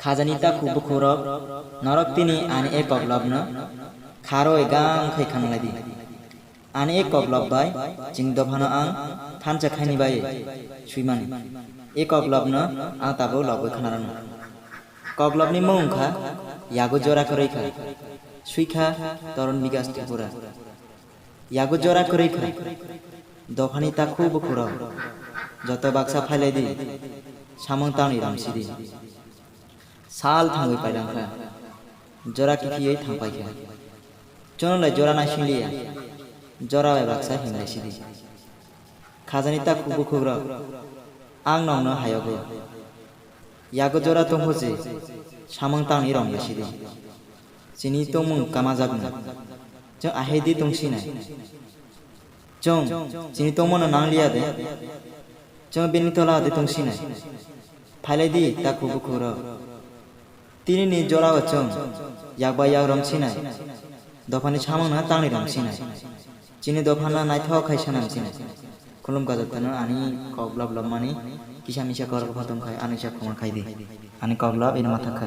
খাজানি তাকু বুকুরব নরক তিনি আনি এক কবলবনো খারো গাং খাই খানলাইদি আনি এক কবলব বাই জিং দফানো আং থানচা খাইনি বাই সুইমানি এক কবলবনো আং তাবো লবই খানারানো কবলবনি মৌংখা ইয়াগো জরা করেইখা সুইখা তরণ বিকাশ ত্রিপুরা ইয়াগো জরা করেইখা দফানি তাকু বুকুরব যত বাক্সা ফাইলাইদি সামং তাংনি রামসিদি साल थांगै पाइलांखा जरा किखियै थांपायखा चनलाय जरा नायसिंलिया जरा बाय बाक्सा हिंलायसिदि खाजानि ताकु बुखुग्र आं नंनो हायाबो यागो जरा तंहजे सामं तांनि रंयासिदि जिनि तंमुं कामाजागनो जों आहेदि तंसिनाय जों जिनि तंमोनो नांलिया दे जों बेनि तला दे तंसिनाय फाइलायदि ताकु बुखुग्र তিনি নি জরা চং ইয়াকবা ইয়াক রমছিনাই দফানি সামংনা তাংনি রমছিনাই চিনি দফানা নাইথাও খাইছা নামছিনাই খুলুম গাজাতানো আনি কবলাব লবমানি কিসা মিসা করব খতম খাই আনিসা খমা খাইদি আনি কবলাব এর মাথা খা